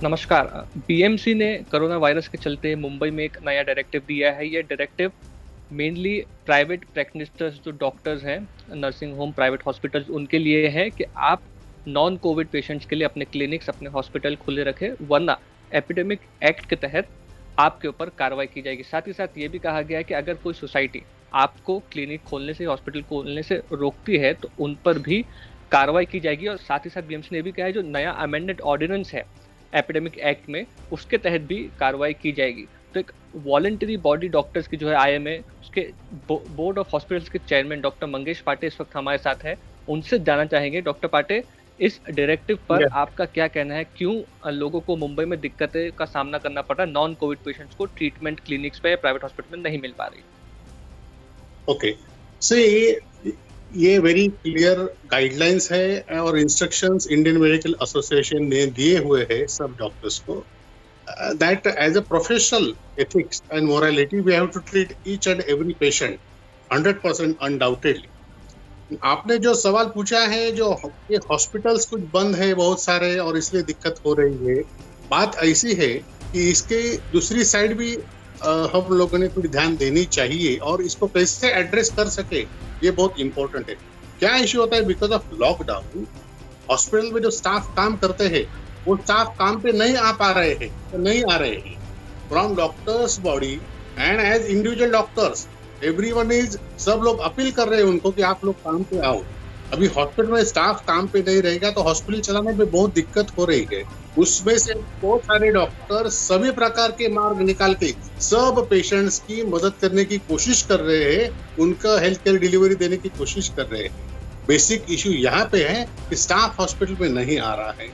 नमस्कार। बीएमसी ने corona virus के चलते मुंबई में एक नया डायरेक्टिव दिया है। ये डायरेक्टिव मेनली प्राइवेट प्रैक्टिशनर्स जो डॉक्टर्स हैं, नर्सिंग होम, प्राइवेट हॉस्पिटल्स उनके लिए है कि आप नॉन कोविड पेशेंट्स के लिए अपने क्लिनिक्स, अपने हॉस्पिटल खुले रखें, वरना एपिडेमिक एक्ट के तहत आपके ऊपर कार्रवाई की जाएगी। साथ ही साथ ये भी कहा गया है कि अगर कोई सोसाइटी आपको क्लिनिक खोलने से, हॉस्पिटल खोलने से रोकती है तो उन पर भी कार्रवाई की जाएगी। और साथ ही साथ बीएमसी ने भी कहा है जो नया अमेंडेड ऑर्डिनेंस है एपिडेमिक एक्ट में, उसके तहत भी कार्रवाई की जाएगी। तो एक वॉलंटरी बॉडी डॉक्टर्स की जो है आईएमए, उसके बोर्ड ऑफ हॉस्पिटल्स के चेयरमैन डॉक्टर मंगेश पांडे इस वक्त हमारे साथ है। उनसे जानना चाहेंगे, डॉक्टर पांडे, इस डायरेक्टिव पर आपका क्या कहना है? क्यों लोगों को मुंबई में दिक्कतें का सामना करना पड़ रहा है? नॉन कोविड पेशेंट्स को ट्रीटमेंट क्लिनिक्स पे या प्राइवेट हॉस्पिटल में नहीं मिल पा रही। ओके, सो ये वेरी क्लियर गाइडलाइंस है और इंस्ट्रक्शंस इंडियन मेडिकल एसोसिएशन ने दिए हुए हैं सब डॉक्टर्स को, that as a professional ethics and morality we have to treat each and every patient 100% undoubtedly. आपने जो सवाल पूछा है, जो ये हॉस्पिटल्स कुछ बंद है बहुत सारे और इसलिए दिक्कत हो रही है, बात ऐसी है कि इसके दूसरी साइड भी हम लोगों ने कुछ ध्यान देनी चाहिए और इसको कैसे एड्रेस कर सके, ये बहुत इंपॉर्टेंट है। क्या इश्यू होता है? बिकॉज ऑफ लॉकडाउन हॉस्पिटल में जो स्टाफ काम करते हैं वो स्टाफ काम पे नहीं आ पा रहे हैं, तो नहीं आ रहे हैं। From doctors body and as individual doctors everyone is, सब लोग अपील कर रहे हैं उनको कि आप लोग काम पे आओ। अभी हॉस्पिटल में स्टाफ काम पे नहीं रहेगा तो हॉस्पिटल चलाने में बहुत दिक्कत हो रही है। उसमें से बहुत सारे डॉक्टर सभी प्रकार के मार्ग निकाल के सब पेशेंट्स की मदद करने की कोशिश कर रहे हैं, उनका हेल्थ केयर डिलीवरी देने की कोशिश कर रहे हैं। बेसिक इश्यू यहाँ पे है कि स्टाफ हॉस्पिटल में नहीं आ रहा है।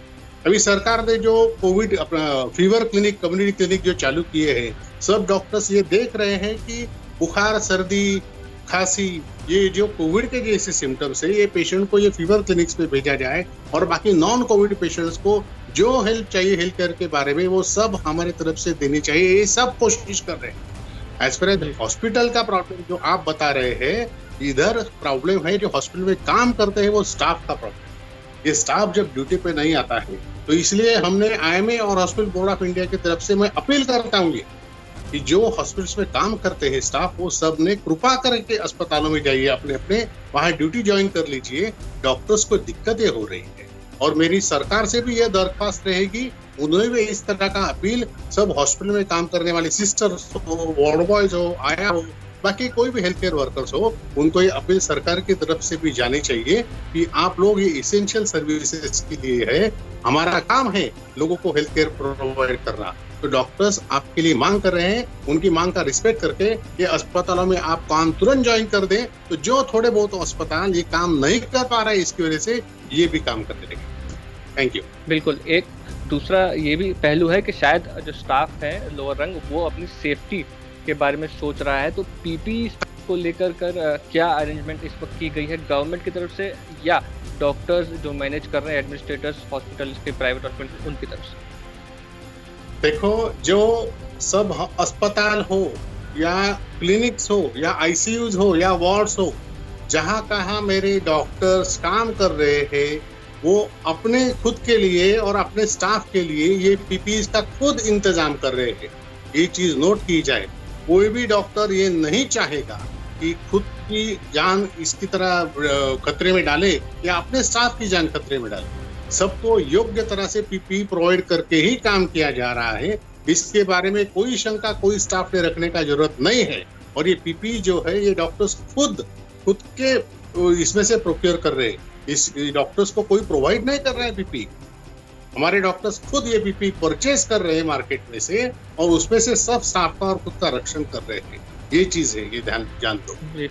अभी सरकार ने जो कोविड अपना फीवर क्लिनिक, कम्युनिटी क्लिनिक जो चालू किए हैं, सब डॉक्टर्स ये देख रहे हैं कि बुखार, सर्दी, खांसी, ये जो कोविड के जैसे सिम्टम्स है, ये पेशेंट को ये फीवर क्लिनिक्स पे भेजा जाए और बाकी नॉन कोविड पेशेंट्स को जो हेल्प चाहिए हेल्थ केयर के बारे में वो सब हमारे तरफ से देनी चाहिए। ये सब कोशिश कर रहे हैं। एज पर एज हॉस्पिटल का प्रॉब्लम जो आप बता रहे हैं, इधर प्रॉब्लम है जो हॉस्पिटल में काम करते हैं वो स्टाफ का प्रॉब्लम। ये स्टाफ जब ड्यूटी पे नहीं आता है तो इसलिए हमने आईएमए और हॉस्पिटल बोर्ड ऑफ इंडिया की तरफ से मैं अपील करता हूँ कि जो हॉस्पिटल्स में काम करते हैं स्टाफ, वो सब ने कृपा करके अस्पतालों में जाइए, अपने अपने वहां ड्यूटी ज्वाइन कर लीजिए। डॉक्टर्स को दिक्कतें हो रही है और मेरी सरकार से भी यह दरख्वास्त रहेगी, उन्होंने भी इस तरह का अपील सब हॉस्पिटल में काम करने वाले सिस्टर्स हो, वार्ड बॉयज हो, आया हो, बाकी कोई भी हेल्थ केयर वर्कर्स हो, उनको ये अपील सरकार की तरफ से भी जानी चाहिए कि आप लोग ये इसेंशियल सर्विसेज के लिए है, हमारा काम है लोगों को हेल्थ केयर प्रोवाइड करना। तो डॉक्टर्स आपके लिए मांग कर रहे हैं, उनकी मांग का रिस्पेक्ट करके ये अस्पतालों में आप काम तुरंत ज्वाइन कर दें, तो जो थोड़े बहुत अस्पताल ये काम नहीं कर पा रहे हैं इसकी वजह से ये भी काम करने लगे। Thank you. बिल्कुल। एक दूसरा ये भी पहलू है कि शायद जो स्टाफ है लोअर रंग, वो अपनी सेफ्टी के बारे में सोच रहा है, तो पीपी को लेकर क्या अरेंजमेंट इस वक्त की गई है गवर्नमेंट की तरफ से या डॉक्टर्स जो मैनेज कर रहे हैं, एडमिनिस्ट्रेटर्स हॉस्पिटल के, प्राइवेट हॉस्पिटल, उनकी तरफ से? देखो, जो सब अस्पताल हो या क्लिनिक्स हो या आईसीयूज हो या वार्ड्स हो, जहां कहां मेरे डॉक्टर्स काम कर रहे हैं, वो अपने खुद के लिए और अपने स्टाफ के लिए ये पीपीई का खुद इंतजाम कर रहे हैं। ये चीज नोट की जाए, कोई भी डॉक्टर ये नहीं चाहेगा कि खुद की जान इसकी तरह खतरे में डाले या अपने स्टाफ की जान खतरे में डाले। सबको योग्य तरह से पीपीई प्रोवाइड करके ही काम किया जा रहा है। इसके बारे में कोई शंका कोई स्टाफ ने रखने का जरूरत नहीं है। और ये पीपीई जो है ये डॉक्टर्स खुद के इसमें से प्रोक्योर कर रहे हैं। इस डॉक्टर्स को कोई प्रोवाइड नहीं कर रहा है पीपीई, हमारे डॉक्टर्स खुद ये पीपीई परचेज कर रहे हैं मार्केट में से और उसमें से सब स्टाफ का और खुद का रक्षण कर रहे हैं। ये चीज है, ये ध्यान जान दो।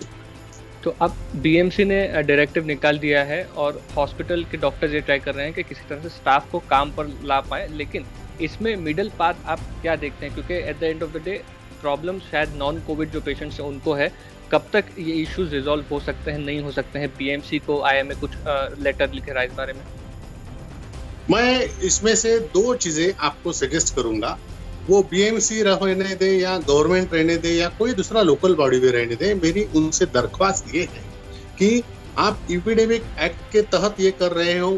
तो अब बीएमसी ने डायरेक्टिव निकाल दिया है और हॉस्पिटल के डॉक्टर्स ये ट्राई कर रहे हैं कि किसी तरह से स्टाफ को काम पर ला पाए, लेकिन इसमें मिडिल पाथ आप क्या देखते हैं? क्योंकि at the end of the day problem शायद नॉन कोविड जो पेशेंट्स हैं उनको है। कब तक ये इश्यूज रिजॉल्व हो सकते हैं, नहीं हो सकते हैं? बीएमसी को आईएमए कुछ लेटर लिखे रहा है इस बारे में? मैं इसमें से दो चीजें आपको सजेस्ट करूंगा। वो बीएमसी रहने दे या गवर्नमेंट रहने दे या कोई दूसरा लोकल बॉडी भी रहने दे, मेरी उनसे दरख्वास्त ये है कि आप एपिडेमिक एक्ट के तहत ये कर रहे हो,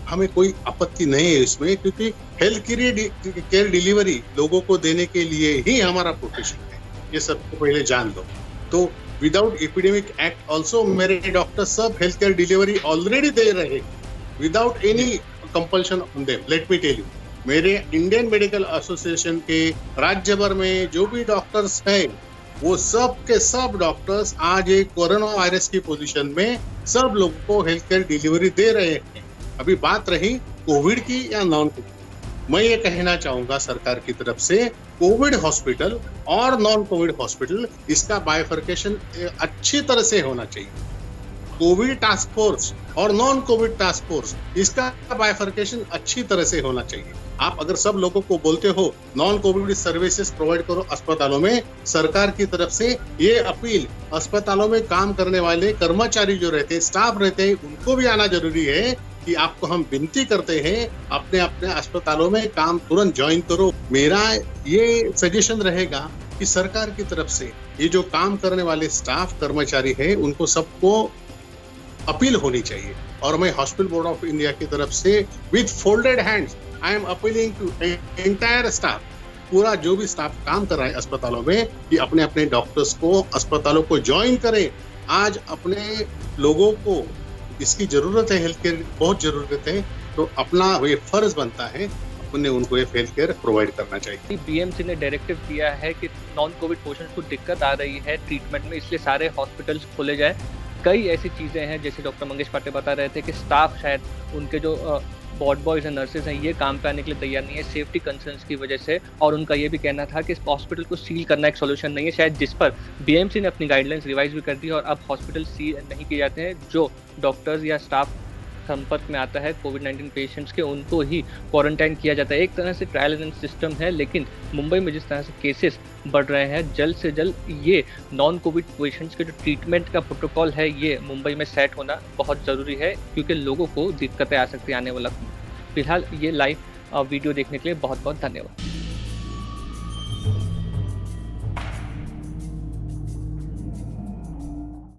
हमें कोई आपत्ति नहीं है इसमें, क्योंकि हेल्थ केयर डिलीवरी लोगों को देने के लिए ही हमारा प्रोफेशन है, ये सबको पहले जान लो। तो विदाउट एपिडेमिक एक्ट ऑल्सो मेरे डॉक्टर सब हेल्थ केयर डिलीवरी ऑलरेडी दे रहे, without any compulsion on them. Let me tell you, मेरे इंडियन मेडिकल एसोसिएशन के राज्य भर में जो भी डॉक्टर्स हैं, वो सब के सब डॉक्टर्स आज एक कोरोना वायरस की पोजीशन में सब लोगों को हेल्थ केयर डिलीवरी दे रहे हैं। अभी बात रही कोविड की या नॉन कोविड, मैं ये कहना चाहूंगा सरकार की तरफ से कोविड हॉस्पिटल और नॉन कोविड हॉस्पिटल, इसका बाइफर्केशन अच्छी तरह से होना चाहिए। कोविड टास्क फोर्स और नॉन कोविड टास्क फोर्स, इसका बाइफर्केशन अच्छी तरह से होना चाहिए। आप अगर सब लोगों को बोलते हो नॉन कोविड सर्विसेज प्रोवाइड करो अस्पतालों में, सरकार की तरफ से ये अपील अस्पतालों में काम करने वाले कर्मचारी जो रहते हैं, स्टाफ रहते हैं, उनको भी आना जरूरी है कि आपको हम विनती करते हैं अपने अपने अस्पतालों में काम तुरंत ज्वाइन करो। मेरा ये सजेशन रहेगा कि सरकार की तरफ से ये जो काम करने वाले स्टाफ कर्मचारी हैं, उनको सबको अपील होनी चाहिए। और मैं हॉस्पिटल बोर्ड ऑफ इंडिया की तरफ से with folded hands I am appealing to entire staff, पूरा जो भी स्टाफ काम कर रहा है अस्पतालों में, कि अपने अपने डॉक्टर्स को अस्पतालों को ज्वाइन करें। आज अपने लोगों को इसकी जरूरत है, हेल्थ केयर बहुत जरूरत है, तो अपना ये फर्ज बनता है अपने उनको ये हेल्थ केयर प्रोवाइड करना चाहिए। बीएमसी ने डायरेक्टिव दिया है कि नॉन कोविड पेशेंट्स को दिक्कत आ रही है ट्रीटमेंट में, इसलिए सारे हॉस्पिटल्स खोले जाए। कई ऐसी चीज़ें हैं, जैसे डॉक्टर मंगेश पांडे बता रहे थे कि स्टाफ शायद उनके जो वार्ड बॉयज़ हैं, नर्सेज हैं, ये काम पे आने के लिए तैयार नहीं है सेफ्टी कंसर्न्स की वजह से। और उनका ये भी कहना था कि इस हॉस्पिटल को सील करना एक सोल्यूशन नहीं है, शायद जिस पर बीएमसी ने अपनी गाइडलाइंस रिवाइज भी कर दी है और अब हॉस्पिटल सील नहीं किए जाते हैं। जो डॉक्टर्स या स्टाफ संपर्क में आता है कोविड-19 पेशेंट्स के, उनको ही क्वारंटाइन किया जाता है। एक तरह से ट्रायल एंड सिस्टम है, लेकिन मुंबई में जिस तरह से केसेस बढ़ रहे हैं, जल्द से जल्द ये नॉन कोविड पेशेंट्स के जो ट्रीटमेंट का प्रोटोकॉल है, ये मुंबई में सेट होना बहुत ज़रूरी है, क्योंकि लोगों को दिक्कतें आ सकती है आने वाला। फिलहाल ये लाइव वीडियो देखने के लिए बहुत बहुत धन्यवाद।